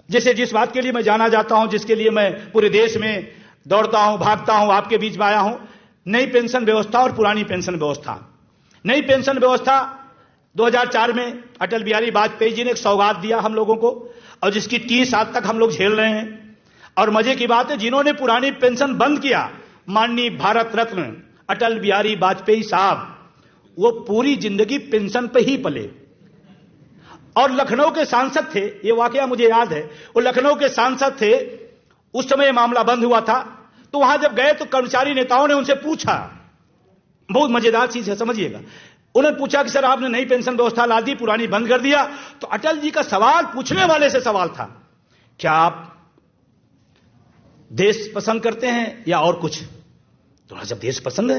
जैसे जिस बात के लिए मैं जाना जाता हूं, जिसके लिए मैं पूरे देश में दौड़ता हूं, भागता हूं, आपके बीच में आया हूं, नई पेंशन व्यवस्था और पुरानी पेंशन व्यवस्था। नई पेंशन व्यवस्था 2004 में अटल बिहारी वाजपेयी जी ने एक सौगात दिया हम लोगों को, और जिसकी 30 साल तक हम लोग झेल रहे हैं। और मजे की बात है, जिन्होंने पुरानी पेंशन बंद किया, माननीय भारत रत्न अटल बिहारी वाजपेयी साहब, वो पूरी जिंदगी पेंशन पे ही पले। और लखनऊ के सांसद थे, ये वाकया मुझे याद है, वो लखनऊ के सांसद थे, उस समय मामला बंद हुआ था। तो वहां जब गए तो कर्मचारी नेताओं ने उनसे पूछा, बहुत मजेदार चीज है, समझिएगा। उन्होंने पूछा कि सर आपने नई पेंशन व्यवस्था ला दी, पुरानी बंद कर दिया। तो अटल जी का सवाल पूछने वाले से सवाल था, क्या आप देश पसंद करते हैं या और कुछ? तो जब देश पसंद है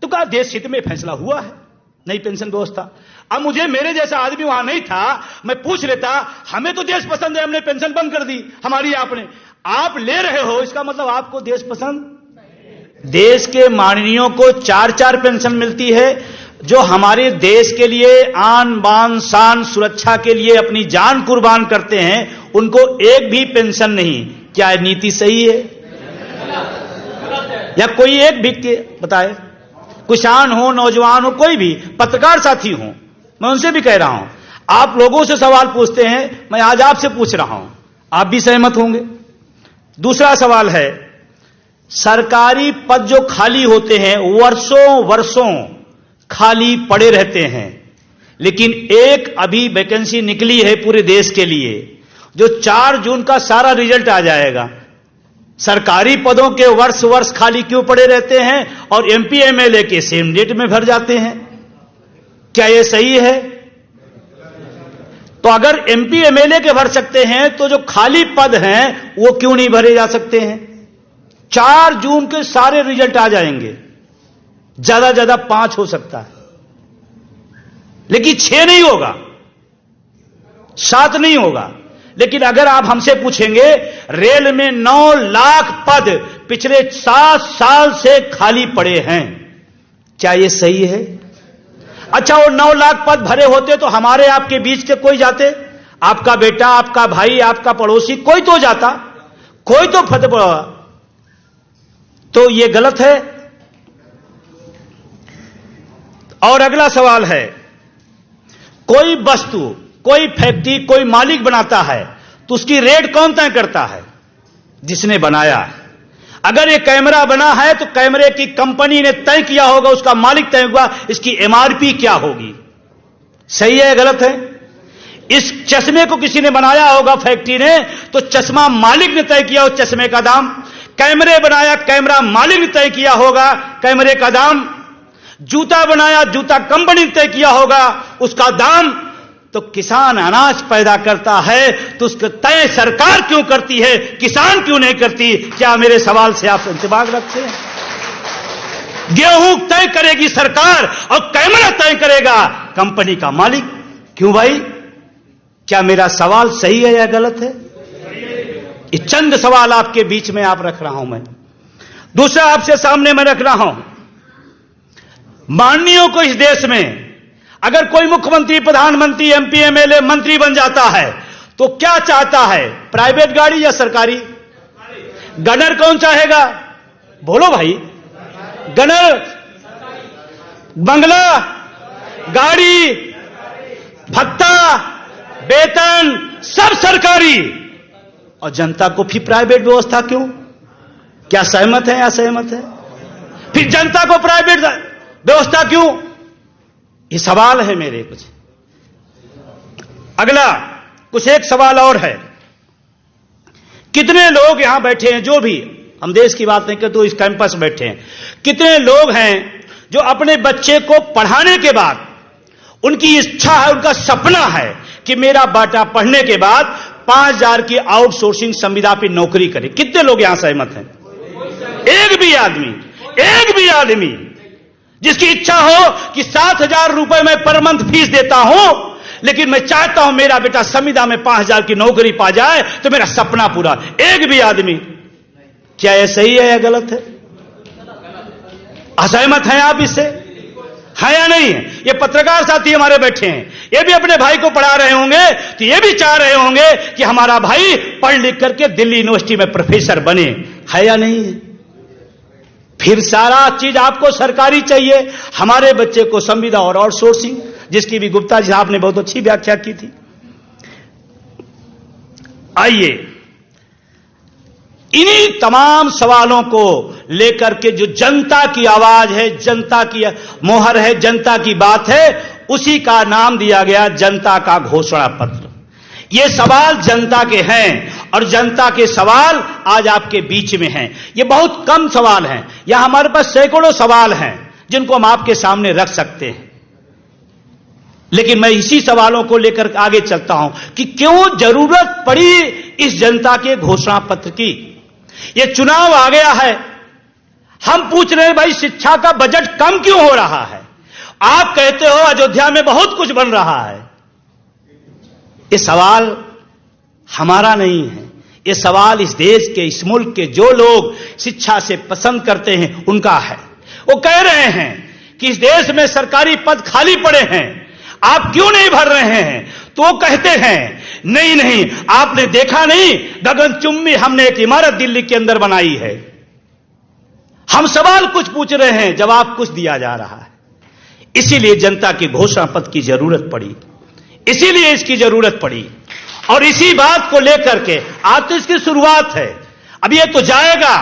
तो कहा देश हित में फैसला हुआ है, नई पेंशन व्यवस्था। अब मुझे, मेरे जैसा आदमी वहां नहीं था, मैं पूछ लेता, हमें तो देश पसंद है, हमने पेंशन बंद कर दी हमारी, आपने, आप ले रहे हो, इसका मतलब आपको देश पसंद। देश के माननीयों को 4-4 पेंशन मिलती है, जो हमारे देश के लिए आन बान शान सुरक्षा के लिए अपनी जान कुर्बान करते हैं, उनको एक भी पेंशन नहीं। क्या नीति सही है? या कोई एक भी बताए, किसान हो, नौजवान हो, कोई भी पत्रकार साथी हो, मैं उनसे भी कह रहा हूं, आप लोगों से सवाल पूछते हैं, मैं आज आपसे पूछ रहा हूं, आप भी सहमत होंगे। दूसरा सवाल है, सरकारी पद जो खाली होते हैं, वर्षों वर्षों खाली पड़े रहते हैं, लेकिन एक अभी वैकेंसी निकली है पूरे देश के लिए, जो 4 जून का सारा रिजल्ट आ जाएगा। सरकारी पदों के वर्ष वर्ष खाली क्यों पड़े रहते हैं और एमपी एमएलए के सेम डेट में भर जाते हैं? क्या यह सही है? तो अगर एमपी एमएलए के भर सकते हैं, तो जो खाली पद हैं वो क्यों नहीं भरे जा सकते हैं? 4 जून के सारे रिजल्ट आ जाएंगे, ज्यादा 5 हो सकता है, लेकिन 6 नहीं होगा, 7 नहीं होगा। लेकिन अगर आप हमसे पूछेंगे, रेल में 9 लाख पद पिछले 7 साल से खाली पड़े हैं, क्या यह सही है? अच्छा, वो 9 लाख पद भरे होते तो हमारे आपके बीच के कोई जाते, आपका बेटा, आपका भाई, आपका पड़ोसी, कोई तो जाता, कोई तो फतेह पड़ा। तो यह गलत है। और अगला सवाल है, कोई वस्तु, कोई फैक्ट्री, कोई मालिक बनाता है तो उसकी रेट कौन तय करता है? जिसने बनाया है। अगर ये कैमरा बना है तो कैमरे की कंपनी ने तय किया होगा, उसका मालिक तय हुआ, इसकी एमआरपी क्या होगी। सही है, गलत है? इस चश्मे को किसी ने बनाया होगा, फैक्ट्री ने, तो चश्मा मालिक ने तय किया उस चश्मे का दाम। कैमरे बनाया, कैमरा मालिक ने तय किया होगा कैमरे का दाम। जूता बनाया, जूता कंपनी ने तय किया होगा उसका दाम। तो किसान अनाज पैदा करता है तो उसका तय सरकार क्यों करती है, किसान क्यों नहीं करती? क्या मेरे सवाल से आप इंतबाह रखते हैं? गेहूं तय करेगी सरकार और कैमरा तय करेगा कंपनी का मालिक, क्यों भाई? क्या मेरा सवाल सही है या गलत है? ये चंद सवाल आपके बीच में आप रख रहा हूं मैं। दूसरा आपसे सामने मैं रख रहा हूं, माननीयों को इस देश में अगर कोई मुख्यमंत्री, प्रधानमंत्री, एमपी, एमएलए, मंत्री बन जाता है तो क्या चाहता है, प्राइवेट गाड़ी या सरकारी? गनर कौन चाहेगा? बोलो भाई। गनर, बंगला, गाड़ी, भत्ता, वेतन, सब सरकारी, और जनता को फिर प्राइवेट व्यवस्था क्यों? क्या सहमत है या असहमत है? फिर जनता को प्राइवेट व्यवस्था क्यों? ये सवाल है मेरे कुछ। अगला कुछ एक सवाल और है, कितने लोग यहां बैठे हैं, जो भी, हम देश की बात नहीं करते, तो इस कैंपस में बैठे हैं, कितने लोग हैं जो अपने बच्चे को पढ़ाने के बाद उनकी इच्छा है, उनका सपना है कि मेरा बेटा पढ़ने के बाद 5,000 की आउटसोर्सिंग संविदा पर नौकरी करे? कितने लोग यहां सहमत हैं? एक भी आदमी जिसकी इच्छा हो कि 7,000 रुपए में पर मंथ फीस देता हूं, लेकिन मैं चाहता हूं मेरा बेटा संविदा में 5,000 की नौकरी पा जाए तो मेरा सपना पूरा। एक भी आदमी। क्या यह सही है या गलत है? असहमत हैं आप इससे? है या नहीं है? ये पत्रकार साथी हमारे बैठे हैं, ये भी अपने भाई को पढ़ा रहे होंगे, तो ये भी चाह रहे होंगे कि हमारा भाई पढ़ लिख करके दिल्ली यूनिवर्सिटी में प्रोफेसर बने, है या नहीं है? फिर सारा चीज आपको सरकारी चाहिए, हमारे बच्चे को संविदा और आउटसोर्सिंग, जिसकी भी गुप्ता जी साहब ने बहुत अच्छी व्याख्या की थी। आइए इन्हीं तमाम सवालों को लेकर के जो जनता की आवाज है, जनता की मोहर है, जनता की बात है, उसी का नाम दिया गया जनता का घोषणा पत्र। ये सवाल जनता के हैं और जनता के सवाल आज आपके बीच में हैं। ये बहुत कम सवाल हैं, यहां हमारे पास सैकड़ों सवाल हैं जिनको हम आपके सामने रख सकते हैं, लेकिन मैं इसी सवालों को लेकर आगे चलता हूं कि क्यों जरूरत पड़ी इस जनता के घोषणा पत्र की। ये चुनाव आ गया है, हम पूछ रहे हैं भाई शिक्षा का बजट कम क्यों हो रहा है? आप कहते हो अयोध्या में बहुत कुछ बन रहा है। ये सवाल हमारा नहीं है, ये सवाल इस देश के, इस मुल्क के जो लोग शिक्षा से पसंद करते हैं उनका है। वो कह रहे हैं कि इस देश में सरकारी पद खाली पड़े हैं, आप क्यों नहीं भर रहे हैं? तो वो कहते हैं नहीं नहीं, आपने देखा नहीं, गगनचुंबी हमने एक इमारत दिल्ली के अंदर बनाई है। हम सवाल कुछ पूछ रहे हैं, जवाब कुछ दिया जा रहा है। इसीलिए जनता की घोषणा पत्र की जरूरत पड़ी, इसीलिए इसकी जरूरत पड़ी। और इसी बात को लेकर के आज तो इसकी शुरुआत है, अब ये तो जाएगा।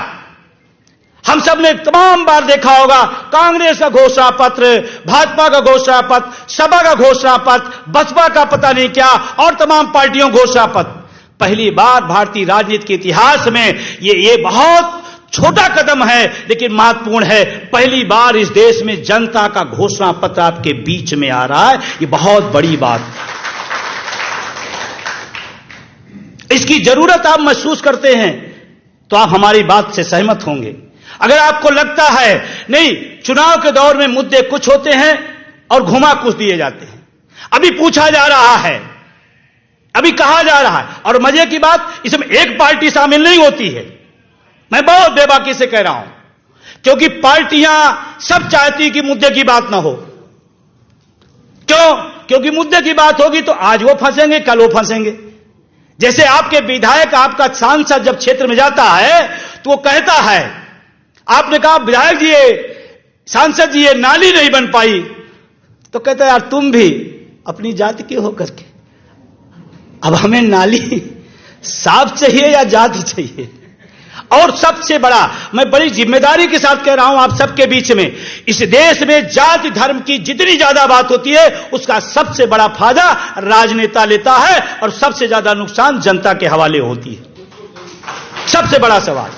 हम सब ने तमाम बार देखा होगा कांग्रेस का घोषणा पत्र, भाजपा का घोषणा पत्र, सपा का घोषणा पत्र, बसपा का पता नहीं क्या, और तमाम पार्टियों घोषणा पत्र। पहली बार भारतीय राजनीति के इतिहास में ये बहुत छोटा कदम है लेकिन महत्वपूर्ण है। पहली बार इस देश में जनता का घोषणा पत्र आपके बीच में आ रहा है, ये बहुत बड़ी बात है। इसकी जरूरत आप महसूस करते हैं तो आप हमारी बात से सहमत होंगे। अगर आपको लगता है नहीं, चुनाव के दौर में मुद्दे कुछ होते हैं और घुमा कुछ दिए जाते हैं, अभी पूछा जा रहा है, अभी कहा जा रहा है, और मजे की बात इसमें एक पार्टी शामिल नहीं होती है। मैं बहुत बेबाकी से कह रहा हूं, क्योंकि पार्टियां सब चाहती कि मुद्दे की बात ना हो। क्यों? क्योंकि मुद्दे की बात होगी तो आज वो फंसेंगे, कल वो फंसेंगे। जैसे आपके विधायक, आपका सांसद जब क्षेत्र में जाता है तो वो कहता है, आपने कहा विधायक जी सांसद जी ये नाली नहीं बन पाई, तो कहता है यार तुम भी अपनी जाति के होकर के, अब हमें नाली साफ चाहिए या जाति चाहिए? और सबसे बड़ा, मैं बड़ी जिम्मेदारी के साथ कह रहा हूं आप सबके बीच में, इस देश में जाति धर्म की जितनी ज्यादा बात होती है उसका सबसे बड़ा फायदा राजनेता लेता है और सबसे ज्यादा नुकसान जनता के हवाले होती है। सबसे बड़ा सवाल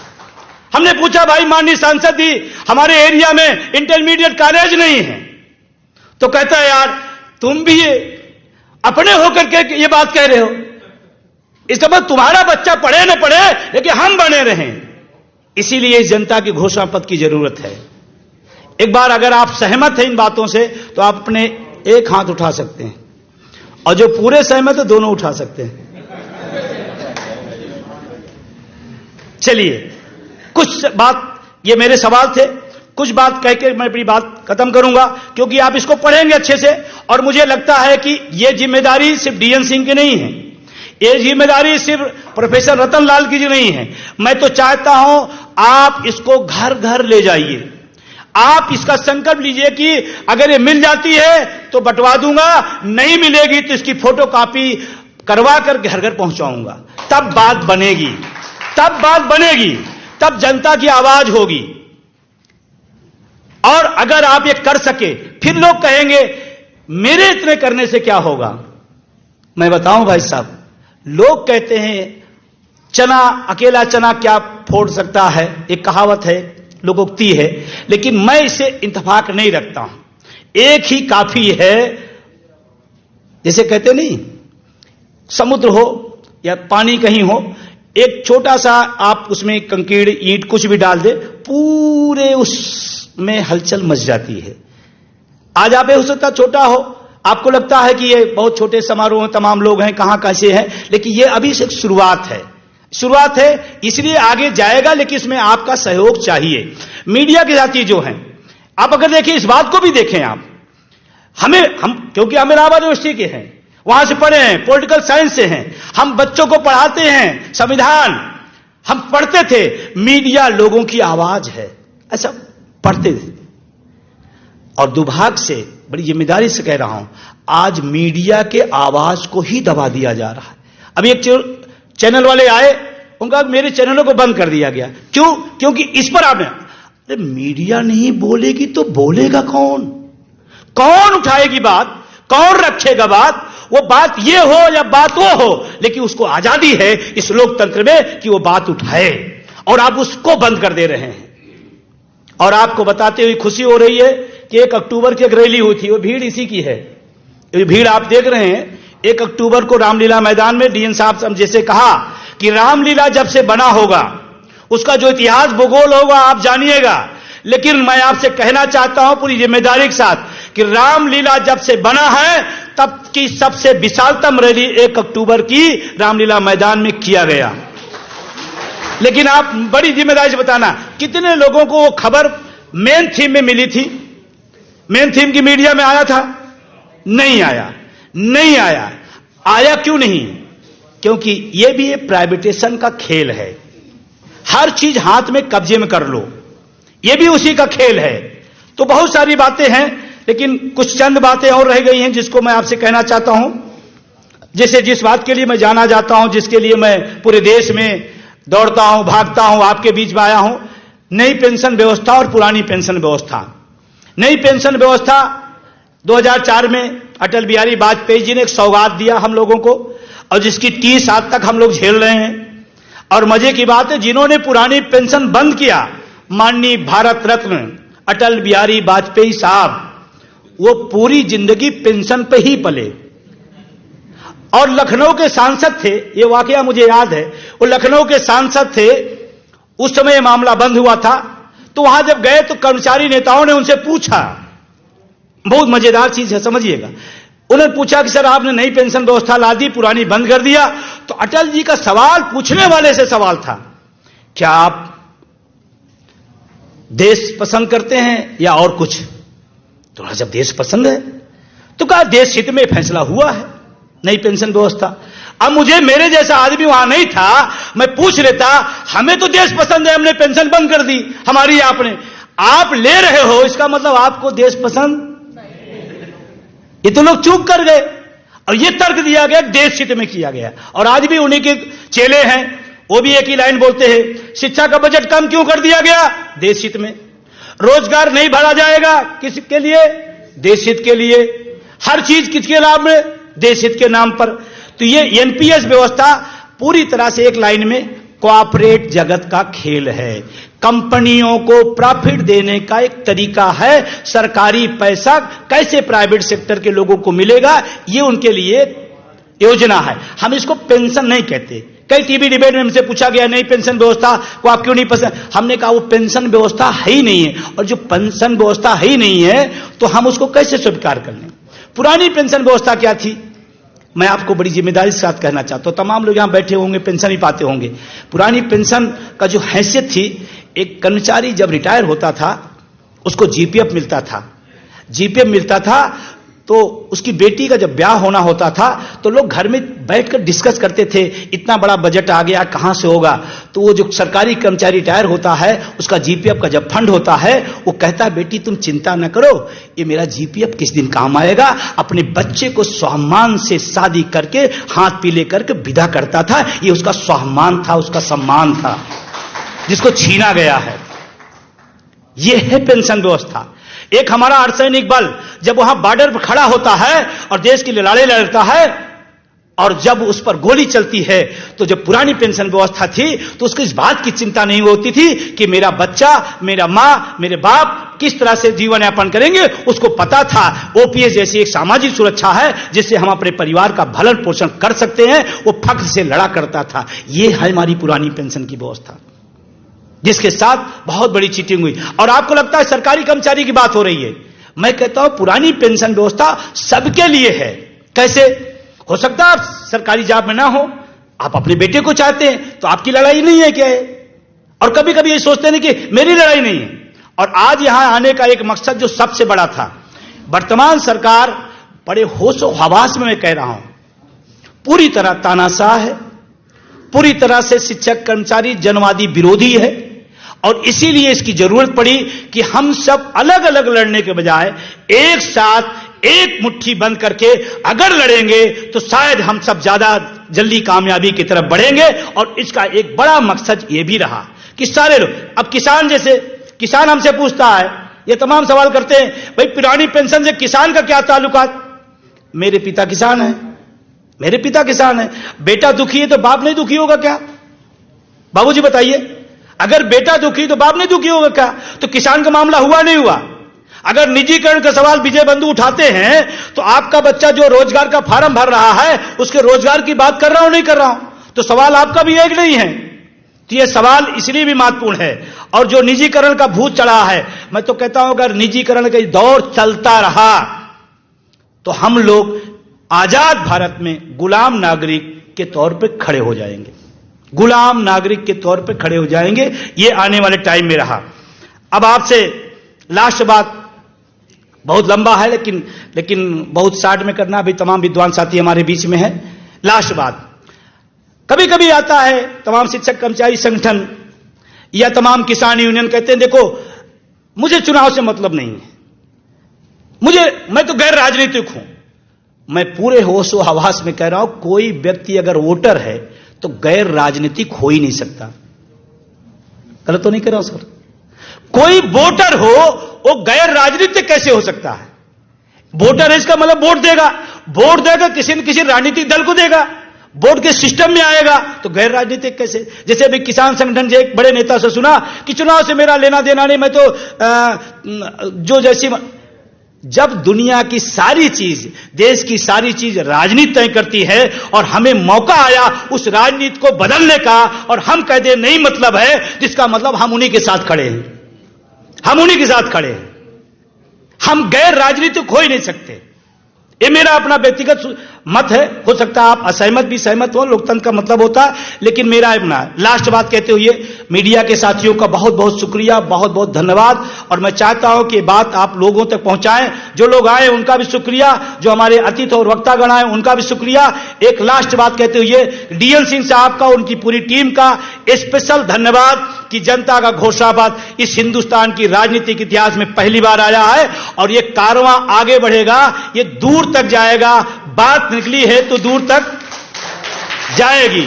हमने पूछा, भाई माननीय सांसद जी हमारे एरिया में इंटरमीडिएट कॉलेज नहीं है, तो कहता है यार तुम भी अपने होकर के ये बात कह रहे हो, इसका मतलब तुम्हारा बच्चा पढ़े न पढ़े लेकिन हम बने रहें। इसीलिए इस जनता की घोषणा पत्र की जरूरत है। एक बार अगर आप सहमत हैं इन बातों से तो आप अपने एक हाथ उठा सकते हैं, और जो पूरे सहमत है दोनों उठा सकते हैं। चलिए कुछ बात, ये मेरे सवाल थे, कुछ बात कह के मैं अपनी बात खत्म करूंगा, क्योंकि आप इसको पढ़ेंगे अच्छे से, और मुझे लगता है कि यह जिम्मेदारी सिर्फ डीएन सिंह की नहीं है, ये जिम्मेदारी सिर्फ प्रोफेसर रतन लाल की नहीं है। मैं तो चाहता हूं आप इसको घर घर ले जाइए, आप इसका संकल्प लीजिए कि अगर ये मिल जाती है तो बंटवा दूंगा, नहीं मिलेगी तो इसकी फोटोकॉपी करवा कर घर घर पहुंचाऊंगा। तब बात बनेगी, तब बात बनेगी, तब जनता की आवाज होगी। और अगर आप ये कर सके, फिर लोग कहेंगे मेरे इतने करने से क्या होगा। मैं बताऊं भाई साहब, लोग कहते हैं चना, अकेला चना क्या फोड़ सकता है, एक कहावत है, लोकोक्ति है, लेकिन मैं इसे इत्तेफाक नहीं रखता हूं। एक ही काफी है, जैसे कहते नहीं समुद्र हो या पानी कहीं हो, एक छोटा सा आप उसमें कंकीड़ ईंट कुछ भी डाल दे, पूरे उसमें हलचल मच जाती है। आज आप हो सकता छोटा हो, आपको लगता है कि ये बहुत छोटे समारोह हैं, तमाम लोग हैं, कहां कैसे हैं, लेकिन ये अभी से शुरुआत है, शुरुआत है, इसलिए आगे जाएगा, लेकिन इसमें आपका सहयोग चाहिए। मीडिया के साथी जो हैं, आप अगर देखिए, इस बात को भी देखें आप हम क्योंकि हम इलाहाबाद यूनिवर्सिटी के हैं, वहां से पढ़े हैं, पॉलिटिकल साइंस से हैं, हम बच्चों को पढ़ाते हैं संविधान, हम पढ़ते थे मीडिया लोगों की आवाज है, ऐसा पढ़ते थे। और दुर्भाग्य से, बड़ी जिम्मेदारी से कह रहा हूं, आज मीडिया के आवाज को ही दबा दिया जा रहा है। अभी एक चैनल वाले आए, उनका मेरे चैनलों को बंद कर दिया गया। क्यों? क्योंकि इस पर आपने, अरे मीडिया नहीं बोलेगी तो बोलेगा कौन? कौन उठाएगी बात? कौन रखेगा बात? वो बात ये हो या बात वो हो, लेकिन उसको आजादी है इस लोकतंत्र में कि वो बात उठाए, और आप उसको बंद कर दे रहे हैं। और आपको बताते हुए खुशी हो रही है कि 1 अक्टूबर की एक रैली हुई थी, वो भीड़ इसी की है। ये भीड़ आप देख रहे हैं। 1 अक्टूबर को रामलीला मैदान में डीएन साहब जैसे कहा कि रामलीला जब से बना होगा उसका जो इतिहास भूगोल होगा आप जानिएगा, लेकिन मैं आपसे कहना चाहता हूं पूरी जिम्मेदारी के साथ कि रामलीला जब से बना है तब की सबसे विशालतम रैली 1 अक्टूबर की रामलीला मैदान में किया गया। लेकिन आप बड़ी जिम्मेदारी से बताना कितने लोगों को वो खबर मेन थीम में मिली थी? मेन थीम की मीडिया में आया था? नहीं आया, नहीं आया। आया क्यों नहीं? क्योंकि ये भी एक प्राइवेटेशन का खेल है। हर चीज हाथ में कब्जे में कर लो, ये भी उसी का खेल है। तो बहुत सारी बातें हैं, लेकिन कुछ चंद बातें और रह गई हैं जिसको मैं आपसे कहना चाहता हूं। जैसे जिस बात के लिए मैं जाना जाता हूं, जिसके लिए मैं पूरे देश में दौड़ता हूं, भागता हूं, आपके बीच में आया हूं, नई पेंशन व्यवस्था और पुरानी पेंशन व्यवस्था। नई पेंशन व्यवस्था 2004 में अटल बिहारी वाजपेयी जी ने एक सौगात दिया हम लोगों को, और जिसकी 30 आज तक हम लोग झेल रहे हैं। और मजे की बात है, जिन्होंने पुरानी पेंशन बंद किया, माननीय भारत रत्न अटल बिहारी वाजपेयी साहब, वो पूरी जिंदगी पेंशन पे ही पले। और लखनऊ के सांसद थे, ये वाकया मुझे याद है, वो लखनऊ के सांसद थे, उस समय मामला बंद हुआ था। तो वहां जब गए तो कर्मचारी नेताओं ने उनसे पूछा, बहुत मजेदार चीज है, समझिएगा। उन्होंने पूछा कि सर आपने नई पेंशन व्यवस्था ला दी, पुरानी बंद कर दिया। तो अटल जी का सवाल पूछने वाले से सवाल था, क्या आप देश पसंद करते हैं या और कुछ? तो जब देश पसंद है तो कहा देश हित में फैसला हुआ है नई पेंशन व्यवस्था। अब मुझे, मेरे जैसा आदमी वहां नहीं था, मैं पूछ लेता, हमें तो देश पसंद है, हमने पेंशन बंद कर दी हमारी, आपने, आप ले रहे हो, इसका मतलब आपको देश पसंद? ये तो लोग चूक कर गए। और ये तर्क दिया गया देश हित में किया गया। और आज भी उन्हीं के चेले हैं, वो भी एक ही लाइन बोलते हैं, शिक्षा का बजट कम क्यों कर दिया गया? देश हित में। रोजगार नहीं भरा जाएगा, किसके लिए? देश हित के लिए। हर चीज किसके लाभ में? देश हित के नाम पर। तो ये एनपीएस व्यवस्था पूरी तरह से एक लाइन में कॉर्पोरेट जगत का खेल है। कंपनियों को प्रॉफिट देने का एक तरीका है। सरकारी पैसा कैसे प्राइवेट सेक्टर के लोगों को मिलेगा, ये उनके लिए योजना है। हम इसको पेंशन नहीं कहते। कई टीवी डिबेट में हमसे पूछा गया नई पेंशन व्यवस्था को आप क्यों नहीं पसंद? हमने कहा वो पेंशन व्यवस्था है ही नहीं है, और जो पेंशन व्यवस्था है ही नहीं है तो हम उसको कैसे स्वीकार कर लें? पुरानी पेंशन व्यवस्था क्या थी? मैं आपको बड़ी जिम्मेदारी के साथ कहना चाहता हूं, तमाम लोग यहां बैठे होंगे पेंशन ही पाते होंगे। पुरानी पेंशन का जो हैसियत थी, एक कर्मचारी जब रिटायर होता था उसको जीपीएफ मिलता था। जीपीएफ मिलता था तो उसकी बेटी का जब ब्याह होना होता था तो लोग घर में बैठकर डिस्कस करते थे, इतना बड़ा बजट आ गया कहां से होगा। तो वो जो सरकारी कर्मचारी रिटायर होता है उसका जीपीएफ का जब फंड होता है, वो कहता है बेटी तुम चिंता न करो, ये मेरा जीपीएफ किस दिन काम आएगा। अपने बच्चे को सम्मान से शादी करके हाथ पीले करके विदा करता था। ये उसका सम्मान था, उसका सम्मान था जिसको छीना गया है। यह है पेंशन व्यवस्था। एक हमारा अर्धसैनिक बल जब वहां बॉर्डर पर खड़ा होता है और देश की लड़ाई लड़ता है, और जब उस पर गोली चलती है, तो जब पुरानी पेंशन व्यवस्था थी तो उसको इस बात की चिंता नहीं होती थी कि मेरा बच्चा, मेरा मां, मेरे बाप किस तरह से जीवन यापन करेंगे। उसको पता था ओपीएस जैसी एक सामाजिक सुरक्षा है जिससे हम अपने परिवार का भरण पोषण कर सकते हैं। वो फख्र से लड़ा करता था। ये है हमारी पुरानी पेंशन की व्यवस्था, जिसके साथ बहुत बड़ी चीटिंग हुई। और आपको लगता है सरकारी कर्मचारी की बात हो रही है। मैं कहता हूं पुरानी पेंशन व्यवस्था सबके लिए है। कैसे हो सकता है आप सरकारी जॉब में ना हो, आप अपने बेटे को चाहते हैं, तो आपकी लड़ाई नहीं है क्या है? और कभी कभी ये सोचते नहीं कि मेरी लड़ाई नहीं है। और आज यहां आने का एक मकसद जो सबसे बड़ा था, वर्तमान सरकार बड़े होशो हवास में मैं कह रहा हूं, पूरी तरह तानाशाह है, पूरी तरह से शिक्षक कर्मचारी जनवादी विरोधी है। और इसीलिए इसकी जरूरत पड़ी कि हम सब अलग अलग लड़ने के बजाय एक साथ एक मुट्ठी बंद करके अगर लड़ेंगे तो शायद हम सब ज्यादा जल्दी कामयाबी की तरफ बढ़ेंगे। और इसका एक बड़ा मकसद यह भी रहा कि सारे लोग, अब किसान जैसे किसान हमसे पूछता है, ये तमाम सवाल करते हैं, भाई पुरानी पेंशन से किसान का क्या ताल्लुकात? मेरे पिता किसान है, मेरे पिता किसान है। बेटा दुखी है तो बाप नहीं दुखी होगा क्या? बाबूजी बताइए, अगर बेटा दुखी तो बाप नहीं दुखी होगा क्या? तो किसान का मामला हुआ नहीं हुआ? अगर निजीकरण का सवाल विजय बंधु उठाते हैं तो आपका बच्चा जो रोजगार का फार्म भर रहा है उसके रोजगार की बात कर रहा हूं नहीं कर रहा हूं, तो सवाल आपका भी एक नहीं है। तो यह सवाल इसलिए भी महत्वपूर्ण है। और जो निजीकरण का भूत चढ़ा है, मैं तो कहता हूं अगर निजीकरण का दौर चलता रहा तो हम लोग आजाद भारत में गुलाम नागरिक के तौर पर खड़े हो जाएंगे, गुलाम नागरिक के तौर पर खड़े हो जाएंगे। यह आने वाले टाइम में रहा। अब आपसे लास्ट बात, बहुत लंबा है लेकिन बहुत शार्ट में करना, अभी तमाम विद्वान साथी हमारे बीच में है। लास्ट बात, कभी कभी आता है तमाम शिक्षक कर्मचारी संगठन या तमाम किसान यूनियन कहते हैं देखो मुझे चुनाव से मतलब नहीं है, मैं तो गैर राजनीतिक हूं। मैं पूरे होशो हवास में कह रहा हूं, कोई व्यक्ति अगर वोटर है तो गैर राजनीतिक हो ही नहीं सकता। गलत तो नहीं कह रहा हूं सर? कोई वोटर हो वो गैर राजनीतिक कैसे हो सकता है? वोटर है इसका मतलब वोट देगा, वोट देगा किसी न किसी राजनीतिक दल को देगा, वोट के सिस्टम में आएगा, तो गैर राजनीतिक कैसे? जैसे अभी किसान संगठन से एक बड़े नेता से सुना कि चुनाव से मेरा लेना देना नहीं, मैं तो जो जैसी, जब दुनिया की सारी चीज, देश की सारी चीज राजनीति तय करती है और हमें मौका आया उस राजनीति को बदलने का और हम कह दे नहीं मतलब है, जिसका मतलब हम उन्हीं के साथ खड़े हैं, हम उन्हीं के साथ खड़े हैं, हम गैर राजनीतिक हो ही नहीं सकते। ये मेरा अपना व्यक्तिगत मत है, हो सकता है आप असहमत भी सहमत हो, लोकतंत्र का मतलब होता है, लेकिन मेरा अपना। लास्ट बात कहते हुए मीडिया के साथियों का बहुत बहुत शुक्रिया, बहुत बहुत धन्यवाद। और मैं चाहता हूं कि बात आप लोगों तक पहुंचाएं, जो लोग आए उनका भी शुक्रिया, जो हमारे अतिथि और वक्तागण आए उनका भी शुक्रिया। एक लास्ट बात कहते हुए डीएल सिंह साहब का, उनकी पूरी टीम का स्पेशल धन्यवाद कि जनता का घोषणापत्र इस हिंदुस्तान की राजनीतिक इतिहास में पहली बार आया है और ये कारवां आगे बढ़ेगा, ये दूर तक जाएगा। बात निकली है तो दूर तक जाएगी।